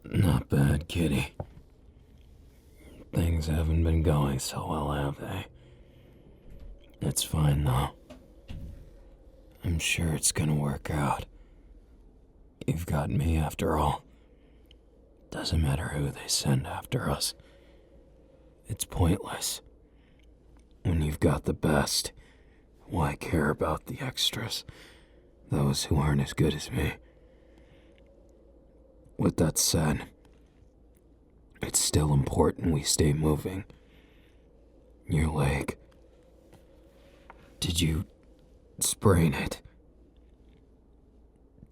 Not bad, kitty. Things haven't been going so well, have they? It's fine, though. I'm sure it's gonna work out. You've got me, after all. Doesn't matter who they send after us. It's pointless. When you've got the best, why care about the extras? Those who aren't as good as me. With that said, it's still important we stay moving. Your leg. Did you sprain it?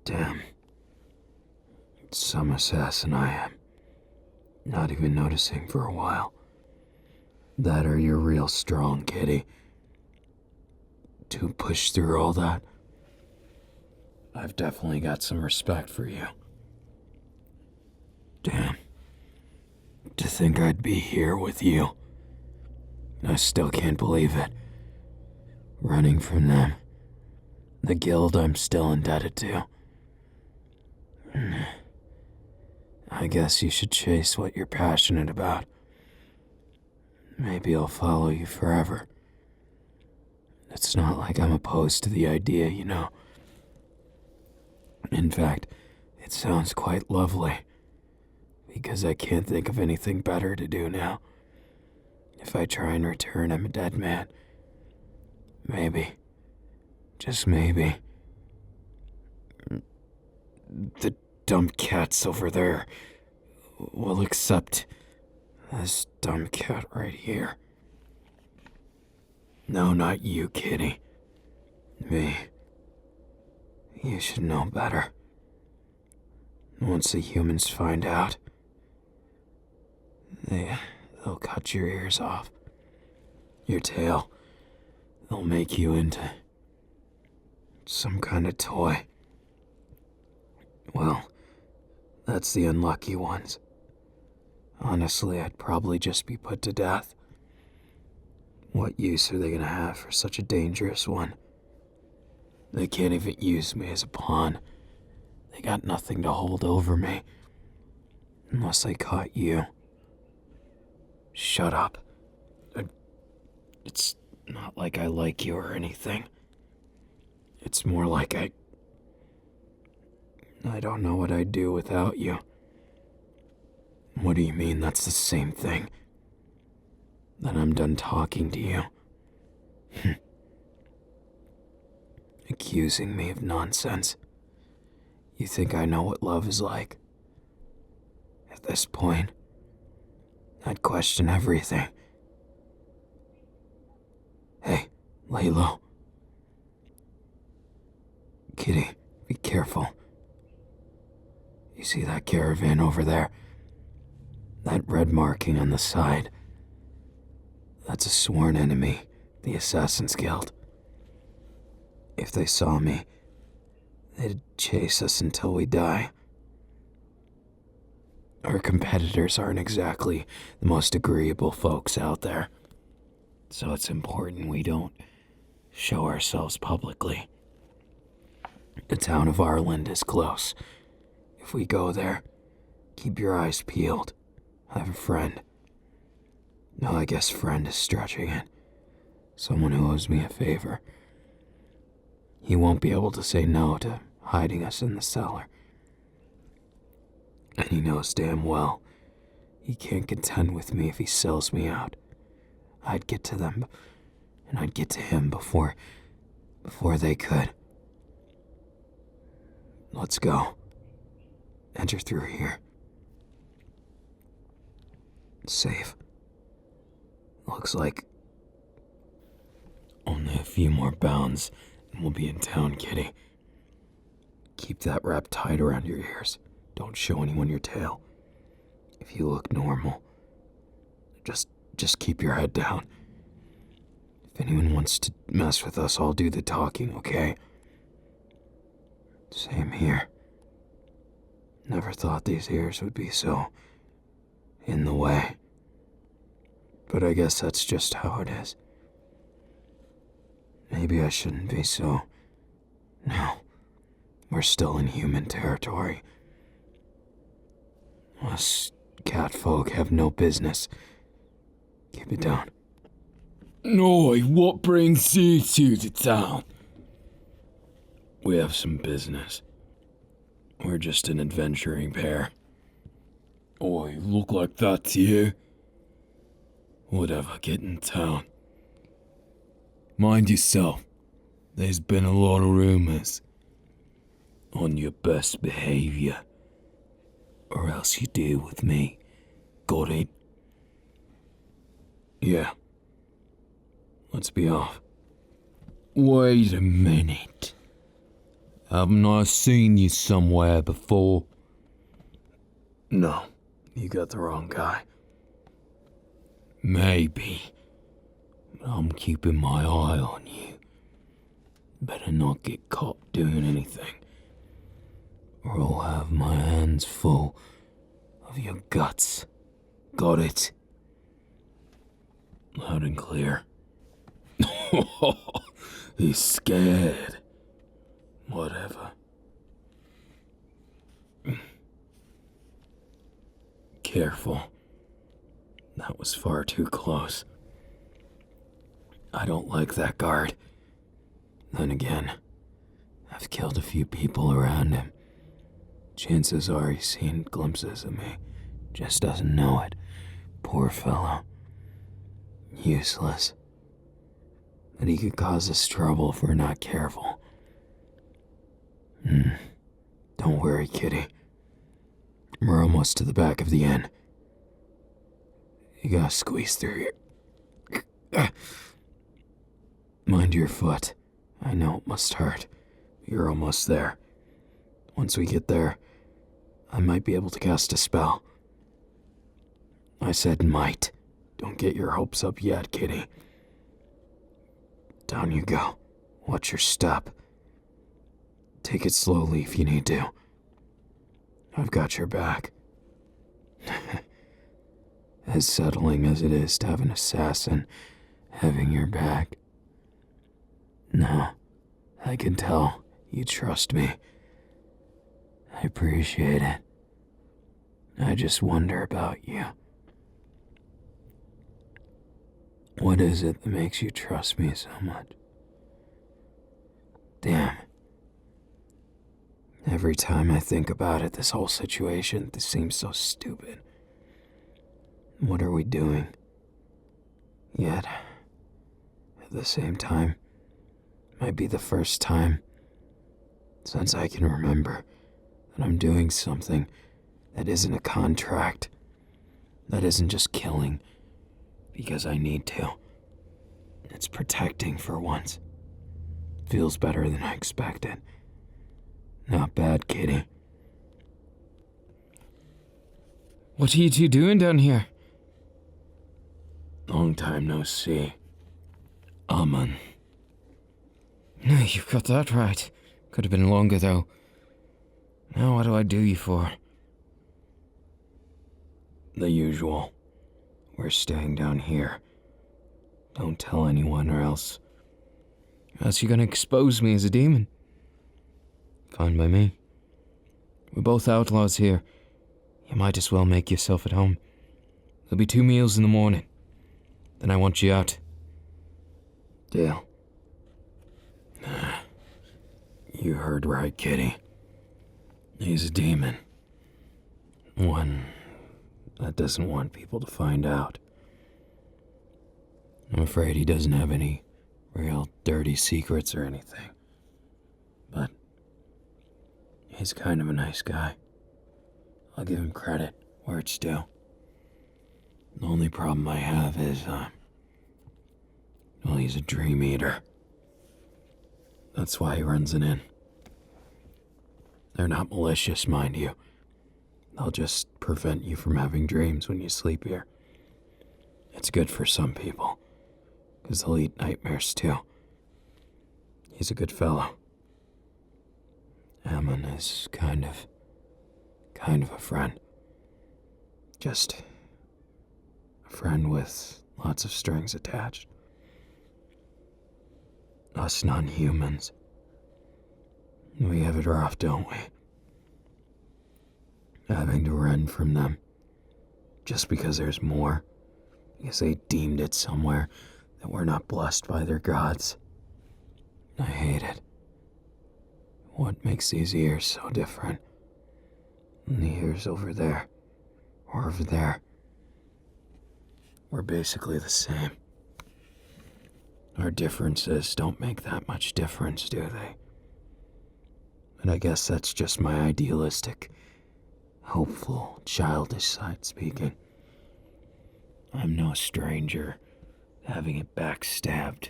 Damn. Some assassin I am. Not even noticing for a while. That or you're real strong, kitty. To push through all that. I've definitely got some respect for you. Damn. To think I'd be here with you. I still can't believe it. Running from them. The guild I'm still indebted to. I guess you should chase what you're passionate about. Maybe I'll follow you forever. It's not like I'm opposed to the idea, you know. In fact, it sounds quite lovely. Because I can't think of anything better to do now. If I try and return, I'm a dead man. Maybe. Just maybe. The dumb cats over there will accept this dumb cat right here. No, not you, kitty. Me. You should know better. Once the humans find out, they'll cut your ears off. Your tail. They'll make you into some kind of toy. Well, that's the unlucky ones. Honestly, I'd probably just be put to death. What use are they gonna have for such a dangerous one? They can't even use me as a pawn. They got nothing to hold over me. Unless I caught you. Shut up. It's not like I like you or anything. It's more like I don't know what I'd do without you. What do you mean that's the same thing? Then I'm done talking to you. Accusing me of nonsense. You think I know what love is like? At this point, I'd question everything. Hey, lay low. Kitty, be careful. You see that caravan over there? That red marking on the side? That's a sworn enemy, the Assassin's Guild. If they saw me, they'd chase us until we die. Our competitors aren't exactly the most agreeable folks out there, so it's important we don't show ourselves publicly. The town of Arland is close. If we go there, keep your eyes peeled. I have a friend. No, I guess friend is stretching it. Someone who owes me a favor. He won't be able to say no to hiding us in the cellar. And he knows damn well he can't contend with me if he sells me out. I'd get to them, and I'd get to him before they could. Let's go. Enter through here. Safe. Looks like only a few more bounds and we'll be in town, kitty. Keep that wrap tight around your ears. Don't show anyone your tail. If you look normal, just keep your head down. If anyone wants to mess with us, I'll do the talking, okay? Same here. Never thought these ears would be so in the way. But I guess that's just how it is. Maybe I shouldn't be so... No, we're still in human territory. Us catfolk have no business. Keep it down. Oi, what brings you to the town? We have some business. We're just an adventuring pair. Oi, look like that to you? Whatever, get in town. Mind yourself. There's been a lot of rumors. On your best behavior. Or else you deal with me. Got it? Yeah. Let's be off. Wait a minute. Haven't I seen you somewhere before? No, you got the wrong guy. Maybe. But I'm keeping my eye on you. Better not get caught doing anything. Or I'll have my hands full of your guts. Got it? Loud and clear. He's scared. Whatever. Careful. That was far too close. I don't like that guard. Then again, I've killed a few people around him. Chances are he's seen glimpses of me. Just doesn't know it. Poor fellow. Useless. But he could cause us trouble if we're not careful. Don't worry, kitty. We're almost to the back of the inn. You gotta squeeze through here. Mind your foot. I know it must hurt. You're almost there. Once we get there, I might be able to cast a spell. I said might. Don't get your hopes up yet, kitty. Down you go. Watch your step. Take it slowly if you need to. I've got your back. As settling as it is to have an assassin having your back. No, I can tell you trust me. I appreciate it. I just wonder about you. What is it that makes you trust me so much? Damn. Every time I think about it, this whole situation, this seems so stupid. What are we doing? Yet, at the same time, might be the first time since I can remember that I'm doing something that isn't a contract, that isn't just killing because I need to. It's protecting for once. Feels better than I expected. Not bad, kitty. What are you two doing down here? Long time no see. Amen. No, you got that right. Could have been longer, though. Now what do I do you for? The usual. We're staying down here. Don't tell anyone or else. Else you're gonna expose me as a demon. Fine by me. We're both outlaws here. You might as well make yourself at home. There'll be 2 meals in the morning. Then I want you out. Deal. You heard right, kitty. He's a demon. One that doesn't want people to find out. I'm afraid he doesn't have any real dirty secrets or anything. But he's kind of a nice guy. I'll give him credit where it's due. The only problem I have is, well, he's a dream eater. That's why he runs an inn. They're not malicious, mind you. They'll just prevent you from having dreams when you sleep here. It's good for some people, 'cause they'll eat nightmares too. He's a good fellow. Ammon is kind of a friend. Just a friend with lots of strings attached. Us non-humans, we have it rough, don't we? Having to run from them Just because there's more. Because they deemed it somewhere that we're not blessed by their gods. I hate it. What makes these ears so different? And the ears over there, or over there, we're basically the same. Our differences don't make that much difference, do they? And I guess that's just my idealistic, hopeful, childish side speaking. I'm no stranger to having it backstabbed.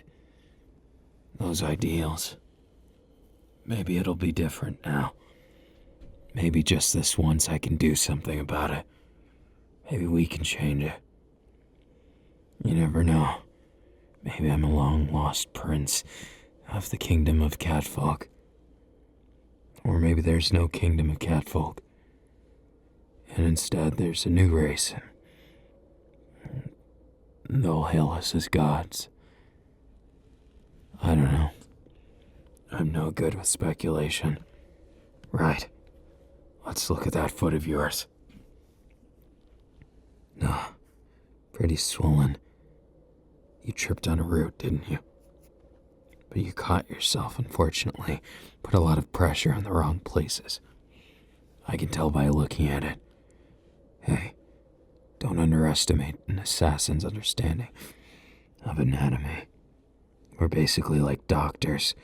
Those ideals. Maybe it'll be different now. Maybe just this once I can do something about it. Maybe we can change it. You never know. Maybe I'm a long-lost prince of the kingdom of catfolk. Or maybe there's no kingdom of catfolk. And instead there's a new race. And they'll hail us as gods. I don't know. I'm no good with speculation. Right. Let's look at that foot of yours. Ah, pretty swollen. You tripped on a root, didn't you? But you caught yourself, unfortunately. Put a lot of pressure on the wrong places. I can tell by looking at it. Hey, don't underestimate an assassin's understanding of anatomy. We're basically like doctors.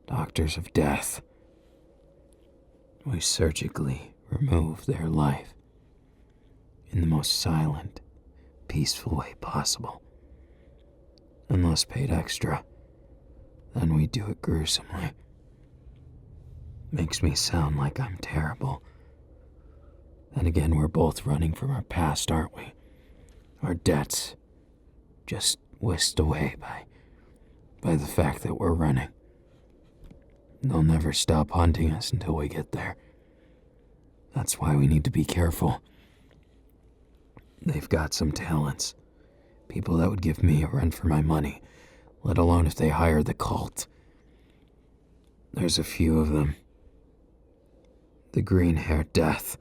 Doctors of death. We surgically remove their life in the most silent, peaceful way possible. Unless paid extra, then we do it gruesomely. Makes me sound like I'm terrible. Then again, we're both running from our past, aren't we? Our debts just whisked away by the fact that we're running. They'll never stop hunting us until we get there. That's why we need to be careful. They've got some talents. People that would give me a run for my money, let alone if they hire the cult. There's a few of them. The green-haired death.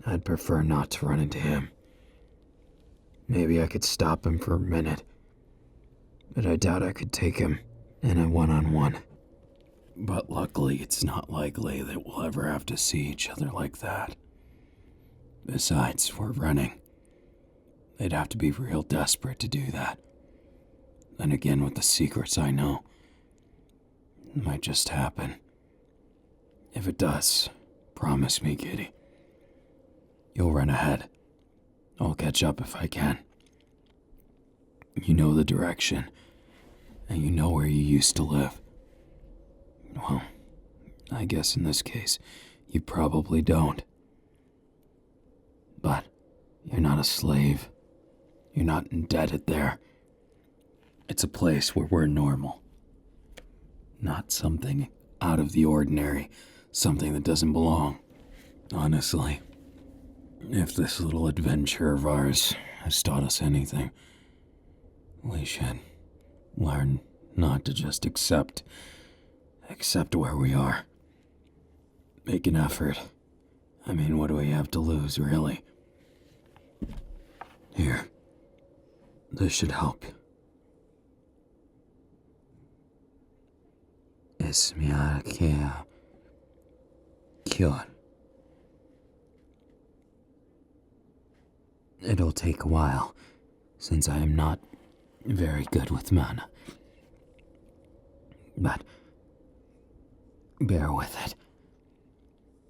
I'd prefer not to run into him. Maybe I could stop him for a minute, but I doubt I could take him in a one-on-one. But luckily, it's not likely that we'll ever have to see each other like that. Besides, we're running. They'd have to be real desperate to do that. Then again, with the secrets I know, it might just happen. If it does, promise me, kitty. You'll run ahead. I'll catch up if I can. You know the direction, and you know where you used to live. Well, I guess in this case, you probably don't. But you're not a slave. You're not indebted there. It's a place where we're normal. Not something out of the ordinary, something that doesn't belong. Honestly, if this little adventure of ours has taught us anything, we should learn not to just accept where we are. Make an effort. I mean, what do we have to lose, really? Here. This should help. Ismia Kia. Cure. It'll take a while, since I am not very good with mana. But bear with it.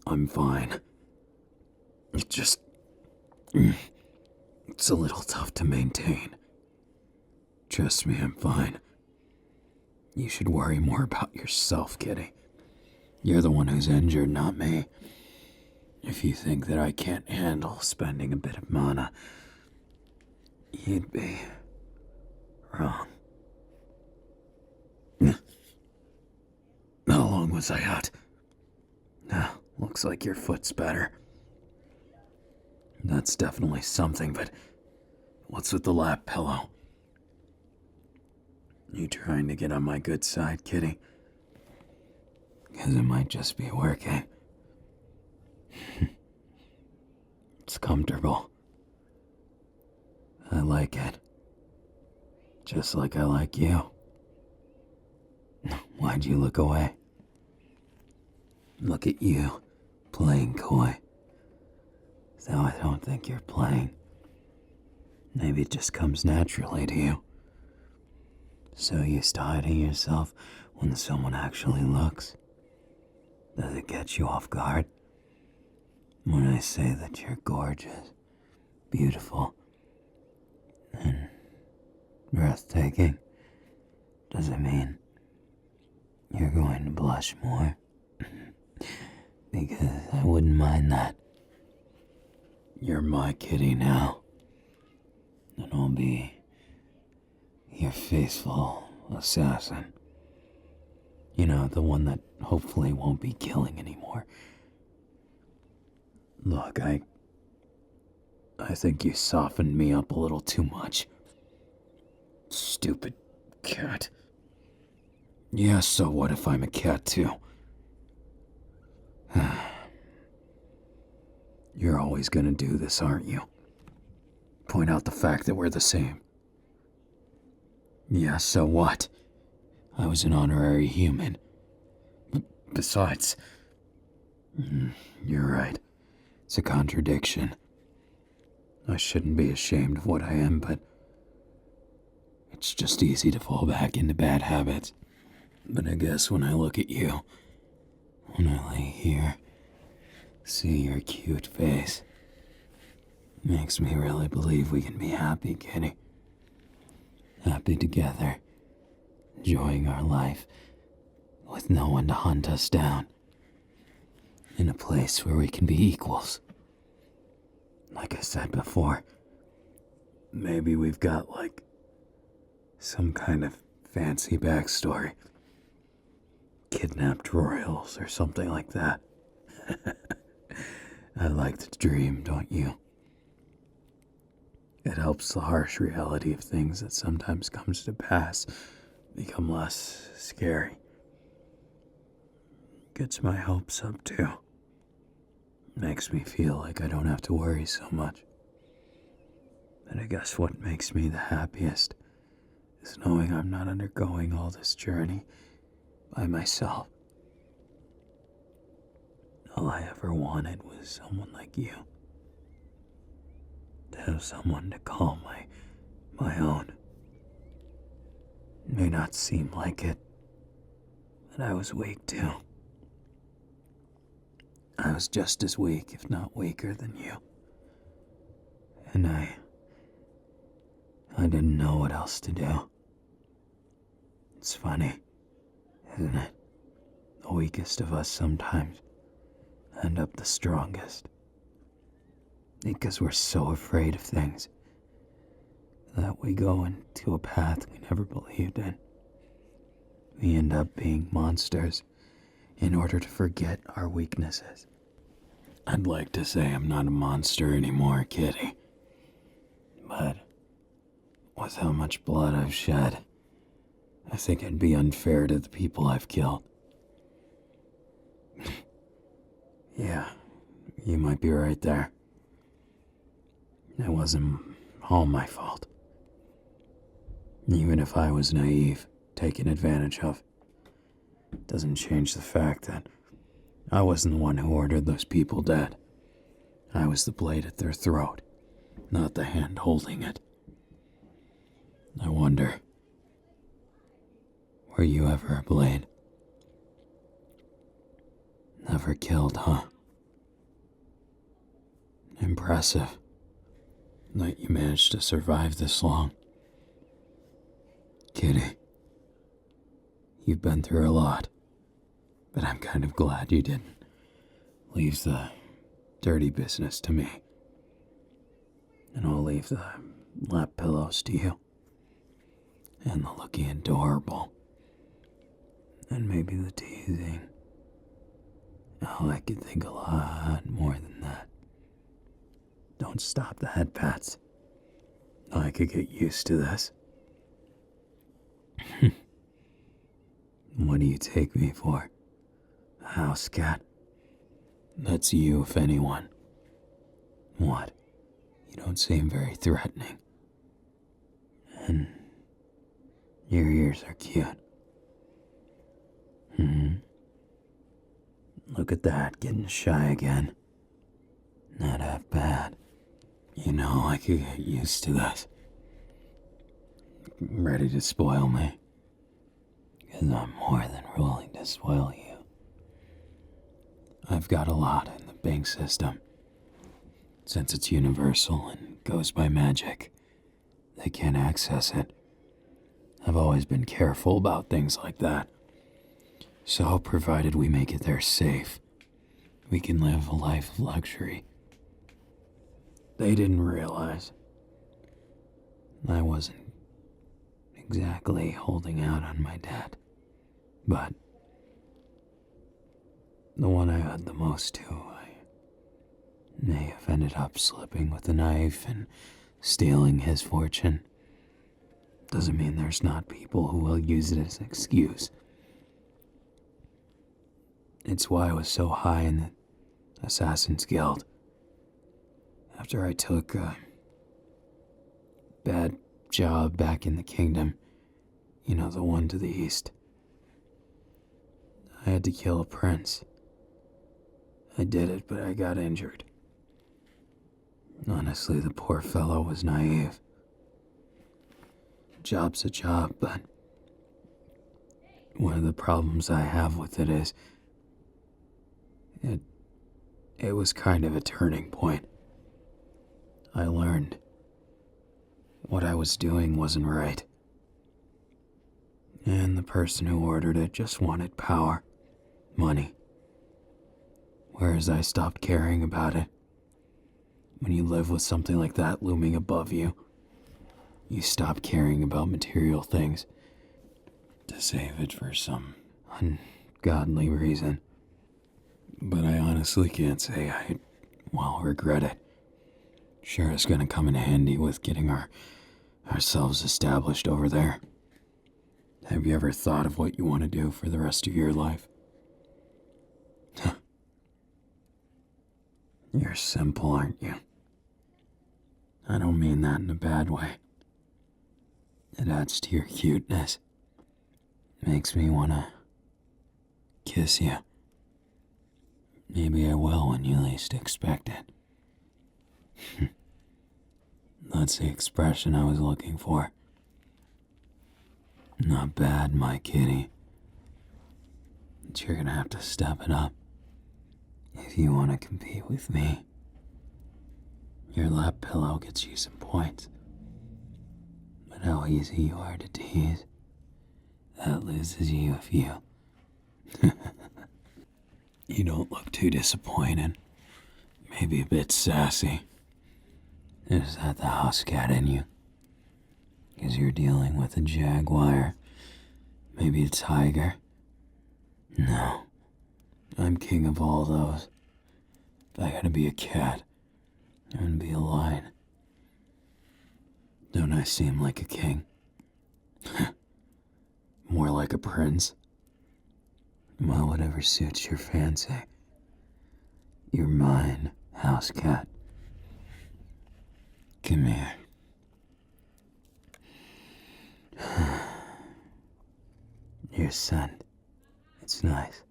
I'm fine. It's a little tough to maintain. Trust me, I'm fine. You should worry more about yourself, kitty. You're the one who's injured, not me. If you think that I can't handle spending a bit of mana, you'd be wrong. How long was I out? Looks like your foot's better. That's definitely something, but what's with the lap pillow? You trying to get on my good side, kitty? Because it might just be working. It's comfortable. like it. Just like I like you. Why'd you look away? Look at you, playing coy. Though I don't think you're playing. Maybe it just comes naturally to you. So used to hiding yourself when someone actually looks. Does it get you off guard? When I say that you're gorgeous, beautiful, and breathtaking, does it mean you're going to blush more? Because I wouldn't mind that. You're my kitty now, and I'll be your faithful assassin. You know, the one that hopefully won't be killing anymore. Look, I think you softened me up a little too much. Stupid cat. Yeah, so what if I'm a cat too? You're always gonna do this, aren't you? Point out the fact that we're the same. Yeah, so what? I was an honorary human. Besides, you're right. It's a contradiction. I shouldn't be ashamed of what I am, but it's just easy to fall back into bad habits. But I guess when I look at you, when I lay here, see your cute face, makes me really believe we can be happy, kitty. Happy together, enjoying our life, with no one to hunt us down. In a place where we can be equals. Like I said before, maybe we've got, like, some kind of fancy backstory. Kidnapped royals or something like that. I like to dream, don't you? It helps the harsh reality of things that sometimes comes to pass become less scary. Gets my hopes up too. Makes me feel like I don't have to worry so much. And I guess what makes me the happiest is knowing I'm not undergoing all this journey by myself. All I ever wanted was someone like you. To have someone to call my own. It may not seem like it, but I was weak too. I was just as weak, if not weaker than you. And I didn't know what else to do. It's funny, isn't it? The weakest of us sometimes end up the strongest. Because we're so afraid of things that we go into a path we never believed in. We end up being monsters in order to forget our weaknesses. I'd like to say I'm not a monster anymore, kitty. But with how much blood I've shed, I think it'd be unfair to the people I've killed. Yeah, you might be right there. It wasn't all my fault. Even if I was naive, taken advantage of, doesn't change the fact that I wasn't the one who ordered those people dead. I was the blade at their throat, not the hand holding it. I wonder, were you ever a blade? Never killed, huh? Impressive that you managed to survive this long. Kitty, you've been through a lot, but I'm kind of glad you didn't. Leave the dirty business to me. And I'll leave the lap pillows to you. And the looking adorable. And maybe the teasing. Oh, I could think a lot more than that. Don't stop the head pats. I could get used to this. What do you take me for? A house cat? That's you, if anyone. What? You don't seem very threatening. And your ears are cute. Look at that, getting shy again. Not half bad. You know, I could get used to this. Ready to spoil me. Because I'm more than willing to spoil you. I've got a lot in the bank system. Since it's universal and goes by magic, they can't access it. I've always been careful about things like that. So, provided we make it there safe, we can live a life of luxury. They didn't realize I wasn't exactly holding out on my dad, but the one I owed the most to, I may have ended up slipping with a knife and stealing his fortune. Doesn't mean there's not people who will use it as an excuse. It's why I was so high in the Assassin's Guild. After I took a bad job back in the kingdom, you know, the one to the east, I had to kill a prince. I did it, but I got injured. Honestly, the poor fellow was naive. Job's a job, but one of the problems I have with it is it was kind of a turning point. I learned what I was doing wasn't right. And the person who ordered it just wanted power, money. Whereas I stopped caring about it. When you live with something like that looming above you, you stop caring about material things to save it for some ungodly reason. But I honestly can't say I, regret it. Sure is gonna come in handy with getting ourselves established over there. Have you ever thought of what you want to do for the rest of your life? You're simple, aren't you? I don't mean that in a bad way. It adds to your cuteness. Makes me wanna kiss you. Maybe I will when you least expect it. That's the expression I was looking for. Not bad, my kitty. But you're gonna have to step it up if you want to compete with me. Your lap pillow gets you some points. But how easy you are to tease, that loses you a few. You don't look too disappointed. Maybe a bit sassy. Is that the house cat in you? Because you're dealing with a jaguar. Maybe a tiger. No. I'm king of all those. If I gotta be a cat, I'm gonna be a lion. Don't I seem like a king? More like a prince? Well, whatever suits your fancy. You're mine, house cat. Come here. Your scent. It's nice.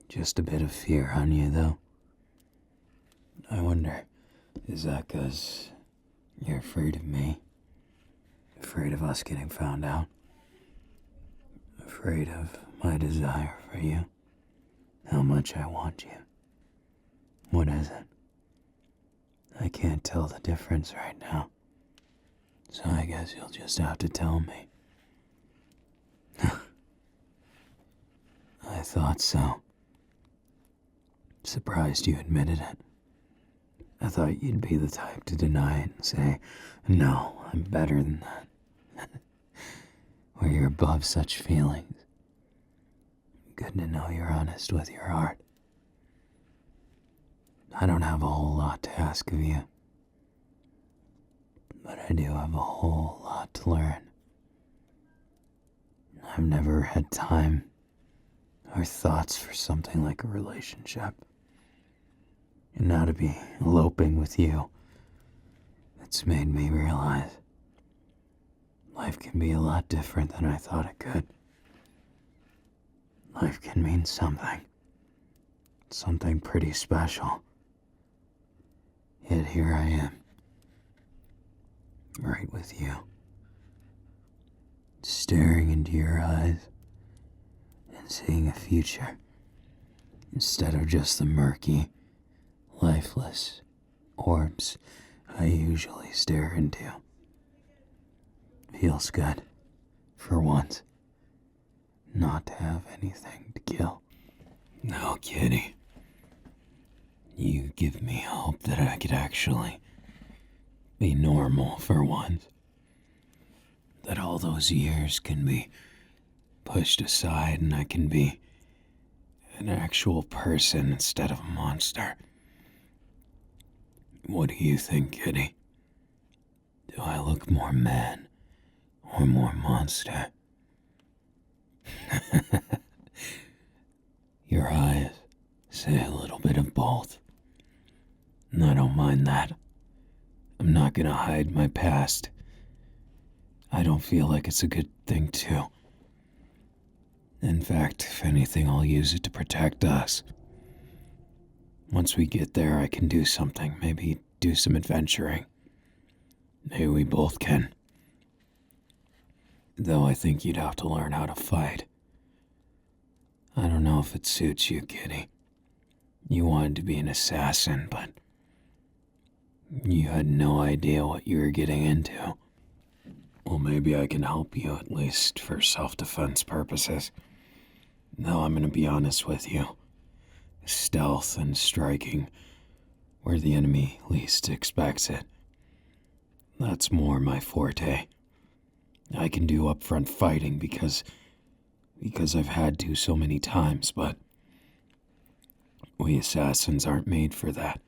Just a bit of fear on you, though. I wonder, is that 'cause you're afraid of me? Afraid of us getting found out? Afraid of my desire for you? How much I want you? What is it? I can't tell the difference right now. So I guess you'll just have to tell me. I thought so. Surprised you admitted it. I thought you'd be the type to deny it and say, no, I'm better than that. Or you're above such feelings. Good to know you're honest with your heart. I don't have a whole lot to ask of you. But I do have a whole lot to learn. I've never had time or thoughts for something like a relationship. And now to be eloping with you, it's made me realize life can be a lot different than I thought it could. Life can mean something. Something pretty special. Yet here I am. Right with you. Staring into your eyes and seeing a future instead of just the murky, lifeless orbs I usually stare into. Feels good, for once, not to have anything to kill. No, kitty. You give me hope that I could actually be normal for once. That all those years can be pushed aside and I can be an actual person instead of a monster. What do you think, kitty? Do I look more man or more monster? Your eyes say a little bit of both. And I don't mind that. I'm not gonna hide my past. I don't feel like it's a good thing too. In fact, if anything, I'll use it to protect us. Once we get there, I can do something. Maybe do some adventuring. Maybe we both can. Though I think you'd have to learn how to fight. I don't know if it suits you, kitty. You wanted to be an assassin, but you had no idea what you were getting into. Well, maybe I can help you, at least for self-defense purposes. Though I'm gonna be honest with you. Stealth and striking where the enemy least expects it. That's more my forte. I can do upfront fighting because I've had to so many times, but we assassins aren't made for that.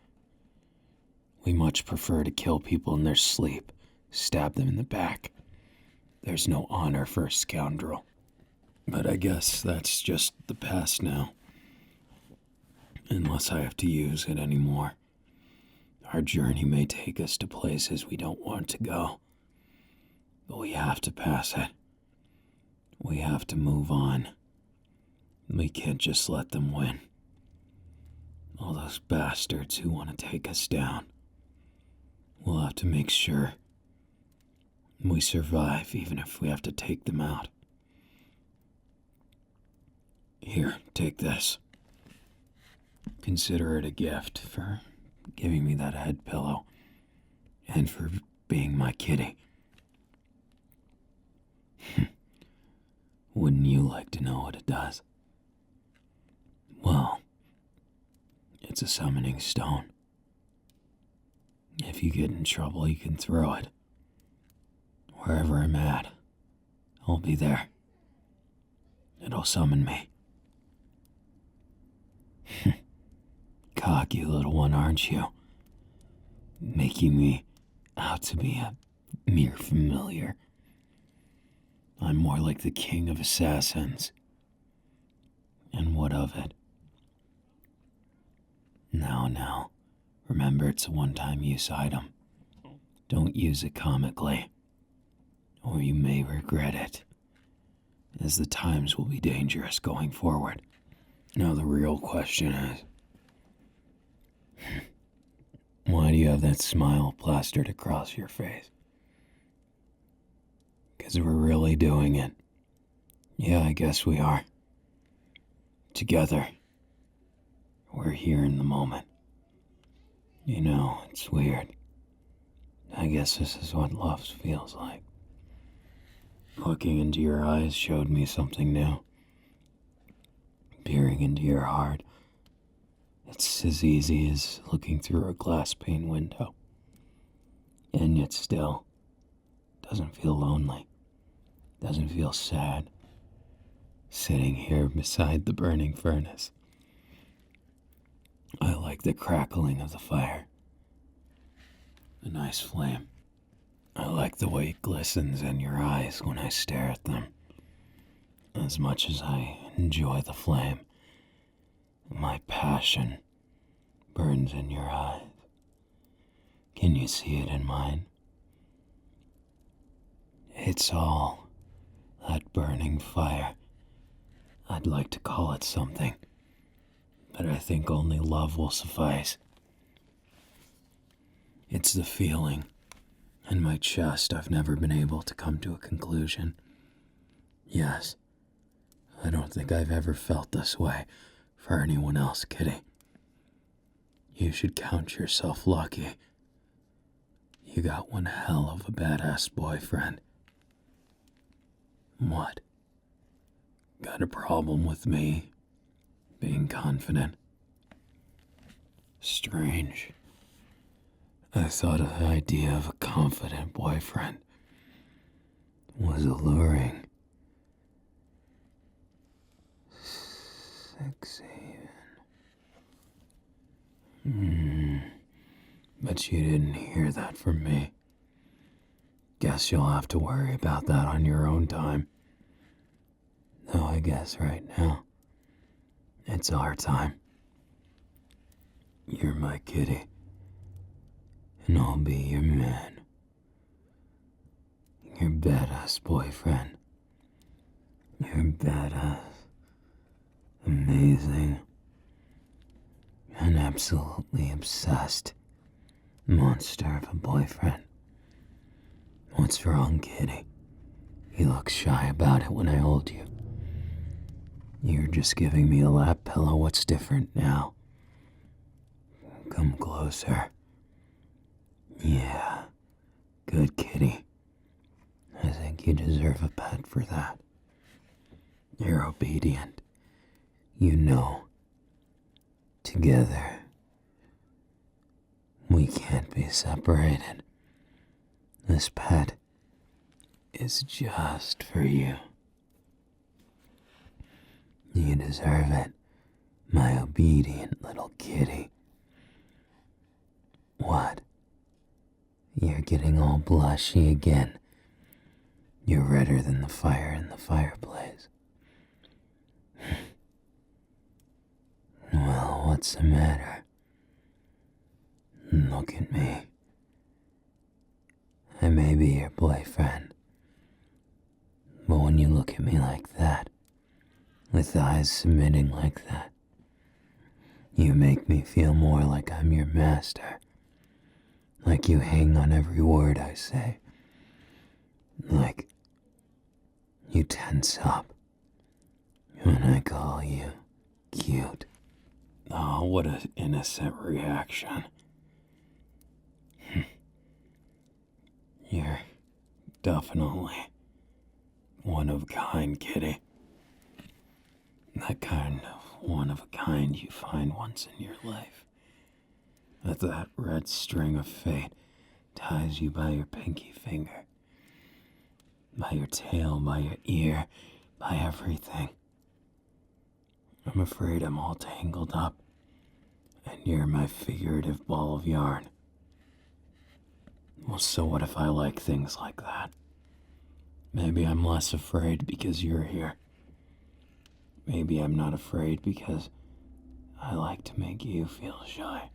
We much prefer to kill people in their sleep, stab them in the back. There's no honor for a scoundrel. But I guess that's just the past now. Unless I have to use it anymore. Our journey may take us to places we don't want to go. But we have to pass it. We have to move on. We can't just let them win. All those bastards who want to take us down. We'll have to make sure we survive even if we have to take them out. Here, take this. Consider it a gift for giving me that head pillow and for being my kitty. Wouldn't you like to know what it does? Well, it's a summoning stone. If you get in trouble, you can throw it. Wherever I'm at, I'll be there. It'll summon me. Cocky little one, aren't you? Making me out to be a mere familiar. I'm more like the king of assassins. And what of it? Now, remember it's a one-time use item. Don't use it comically, or you may regret it, as the times will be dangerous going forward. Now the real question is, why do you have that smile plastered across your face? 'Cause we're really doing it. Yeah, I guess we are. Together. We're here in the moment. You know, it's weird. I guess this is what love feels like. Looking into your eyes showed me something new. Peering into your heart. It's as easy as looking through a glass pane window. And yet still, doesn't feel lonely. Doesn't feel sad. Sitting here beside the burning furnace. I like the crackling of the fire. A nice flame. I like the way it glistens in your eyes when I stare at them. As much as I enjoy the flame, my passion burns in your eyes. Can you see it in mine? It's all that burning fire. I'd like to call it something, but I think only love will suffice. It's the feeling in my chest. I've never been able to come to a conclusion. Yes, I don't think I've ever felt this way for anyone else, Kitty. You should count yourself lucky. You got one hell of a badass boyfriend. What? Got a problem with me being confident? Strange. I thought the idea of a confident boyfriend was alluring. 6 even. But you didn't hear that from me. Guess you'll have to worry about that on your own time. Though I guess right now, it's our time. You're my kitty, and I'll be your man. Your badass boyfriend. Your badass, amazing, and absolutely obsessed monster of a boyfriend. What's wrong, kitty? You look shy about it when I hold you. You're just giving me a lap pillow. What's different now? Come closer. Yeah, good kitty. I think you deserve a pet for that. You're obedient. You know. Together, we can't be separated. This pet is just for you. You deserve it, my obedient little kitty. What? You're getting all blushy again. You're redder than the fire in the fireplace. Well, what's the matter? Look at me. I may be your boyfriend, but when you look at me like that, with eyes submitting like that, you make me feel more like I'm your master. Like you hang on every word I say. Like you tense up when I call you cute. Oh, what an innocent reaction. You're definitely one of a kind, kitty. That kind of one of a kind you find once in your life. That red string of fate ties you by your pinky finger, by your tail, by your ear, by everything. I'm afraid I'm all tangled up, and you're my figurative ball of yarn. Well, so what if I like things like that? Maybe I'm less afraid because you're here. Maybe I'm not afraid because I like to make you feel shy.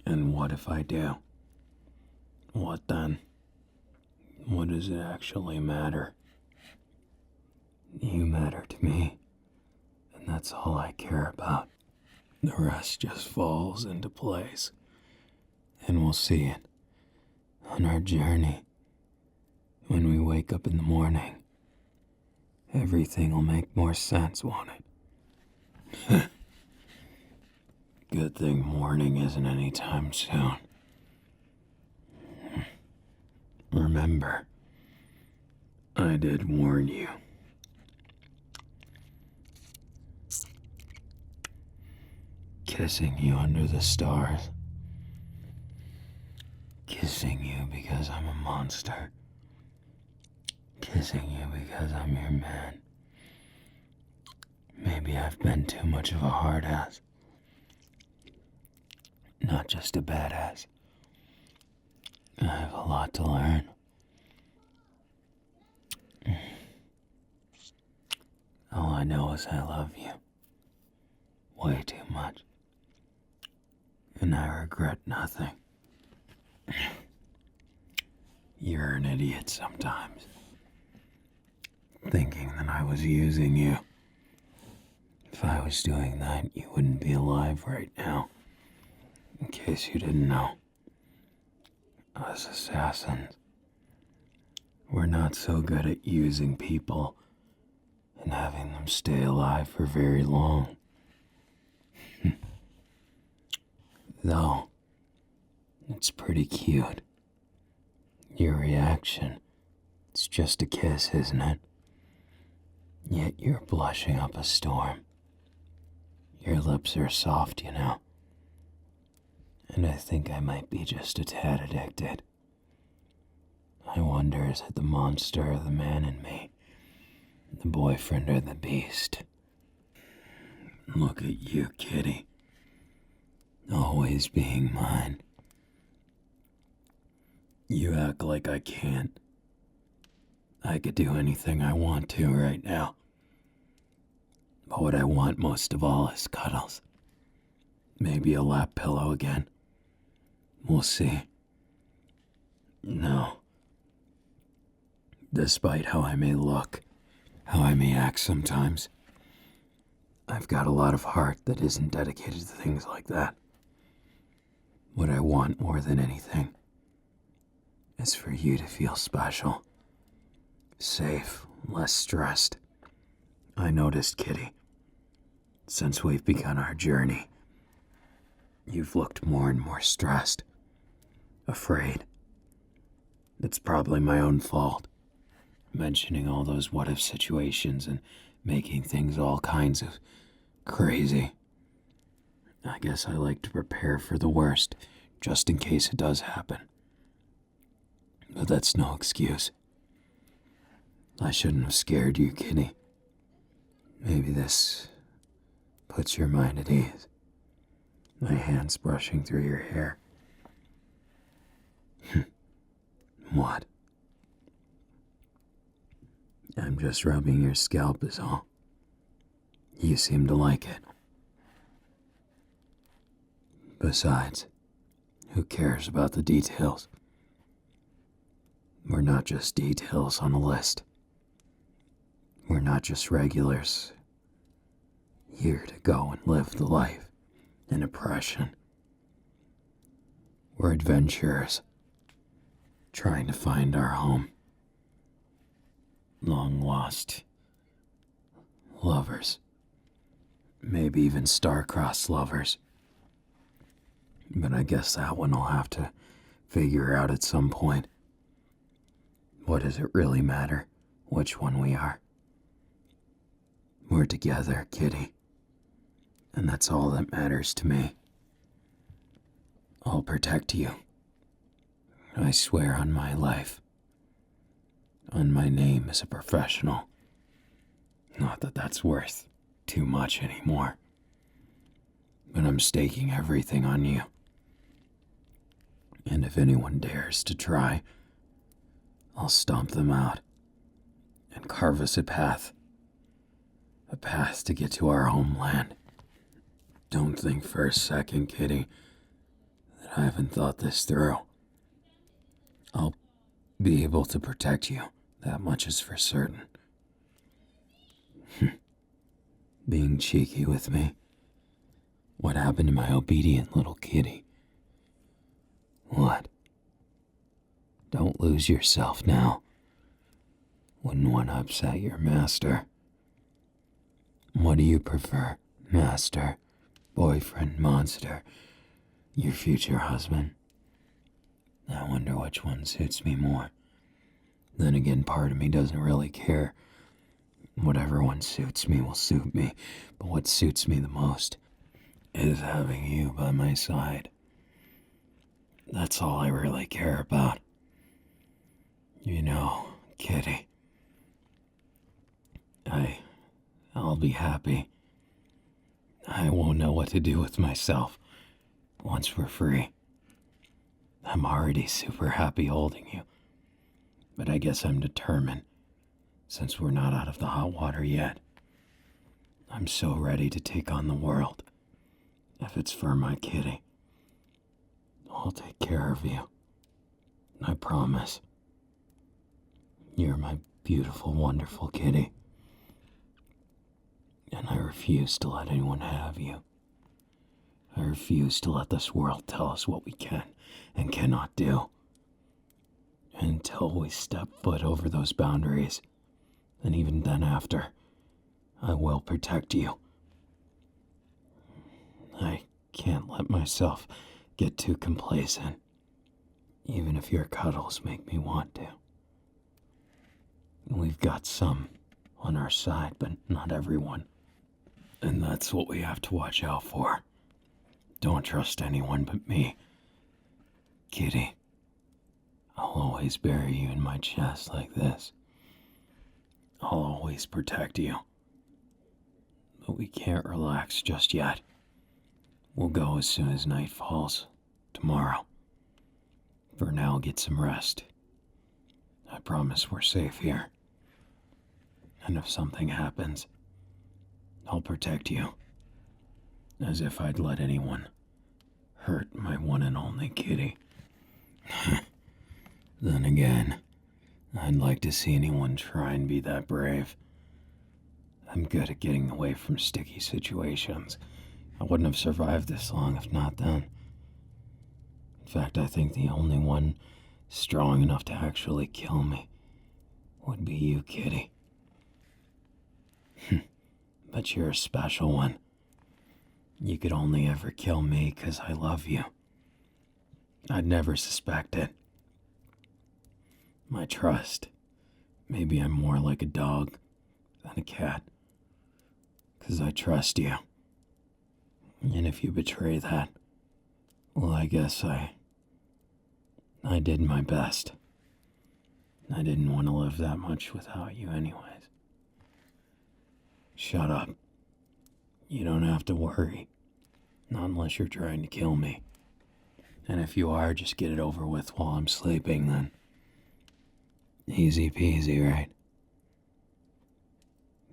And what if I do? What then? What does it actually matter? You matter to me, and that's all I care about. The rest just falls into place, and we'll see it on our journey. When we wake up in the morning, everything will make more sense, won't it? Good thing morning isn't any time soon. Remember, I did warn you. Kissing you under the stars. Kissing you because I'm a monster. Kissing you because I'm your man. Maybe I've been too much of a hard ass. Not just a badass. I have a lot to learn. All I know is I love you. Way too much. And I regret nothing. You're an idiot sometimes. Thinking that I was using you. If I was doing that, you wouldn't be alive right now. In case you didn't know. Us assassins, we're not so good at using people and having them stay alive for very long. Though, it's pretty cute. Your reaction, it's just a kiss, isn't it? Yet you're blushing up a storm. Your lips are soft, you know. And I think I might be just a tad addicted. I wonder, is it the monster or the man in me? The boyfriend or the beast? Look at you, kitty. Always being mine. You act like I can't. I could do anything I want to right now. But what I want most of all is cuddles. Maybe a lap pillow again. We'll see. No. Despite how I may look, how I may act sometimes, I've got a lot of heart that isn't dedicated to things like that. What I want more than anything is for you to feel special, safe, less stressed. I noticed, kitty, since we've begun our journey, you've looked more and more stressed, afraid. It's probably my own fault, mentioning all those what-if situations and making things all kinds of crazy. I guess I like to prepare for the worst, just in case it does happen. But that's no excuse. I shouldn't have scared you, kitty. Maybe this puts your mind at ease. My hands brushing through your hair. What? I'm just rubbing your scalp is all. You seem to like it. Besides, who cares about the details? We're not just details on a list. We're not just regulars. Here to go and live the life in oppression. We're adventurers, trying to find our home. Long lost lovers. Maybe even star-crossed lovers. But I guess that one I'll have to figure out at some point. What does it really matter which one we are? We're together, kitty. And that's all that matters to me. I'll protect you. I swear on my life. On my name as a professional. Not that that's worth too much anymore. But I'm staking everything on you. And if anyone dares to try, I'll stomp them out and carve us a path to get to our homeland. Don't think for a second, kitty, that I haven't thought this through. I'll be able to protect you, that much is for certain. Being cheeky with me. What happened to my obedient little kitty? What? Don't lose yourself now. Wouldn't want to upset your master. What do you prefer, master, boyfriend, monster, your future husband? I wonder which one suits me more. Then again, part of me doesn't really care. Whatever one suits me will suit me, but what suits me the most is having you by my side. That's all I really care about. You know, kitty, I'll be happy. I won't know what to do with myself once we're free. I'm already super happy holding you, but I guess I'm determined since we're not out of the hot water yet. I'm so ready to take on the world. If it's for my kitty, I'll take care of you. I promise. You're my beautiful, wonderful kitty. And I refuse to let anyone have you. I refuse to let this world tell us what we can and cannot do. Until we step foot over those boundaries, and even then after, I will protect you. I can't let myself get too complacent, even if your cuddles make me want to. We've got some on our side, but not everyone. And that's what we have to watch out for. Don't trust anyone but me. Kitty, I'll always bury you in my chest like this. I'll always protect you. But we can't relax just yet. We'll go as soon as night falls, tomorrow. For now, get some rest. I promise we're safe here. And if something happens, I'll protect you. As if I'd let anyone hurt my one and only kitty. Then again, I'd like to see anyone try and be that brave. I'm good at getting away from sticky situations. I wouldn't have survived this long if not then. In fact, I think the only one strong enough to actually kill me would be you, kitty. But you're a special one. You could only ever kill me 'cause I love you. I'd never suspect it. My trust. Maybe I'm more like a dog than a cat. 'Cause I trust you. And if you betray that, well, I guess I did my best. I didn't want to live that much without you anyways. Shut up. You don't have to worry. Not unless you're trying to kill me. And if you are, just get it over with while I'm sleeping then. Easy peasy, right?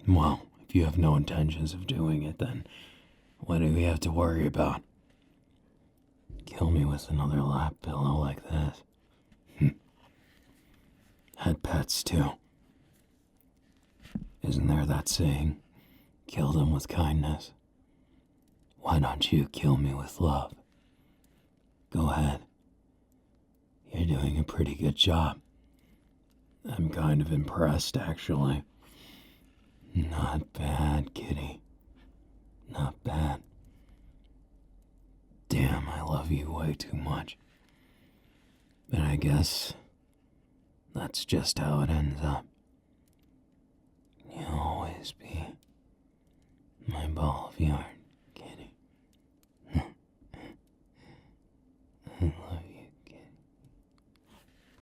Well, if you have no intentions of doing it, then what do we have to worry about? Kill me with another lap pillow like this. Had pets too. Isn't there that saying, kill them with kindness? Why don't you kill me with love? Go ahead. You're doing a pretty good job. I'm kind of impressed, actually. Not bad, kitty. Not bad. Damn, I love you way too much. But I guess that's just how it ends up. You'll always be my ball of yarn.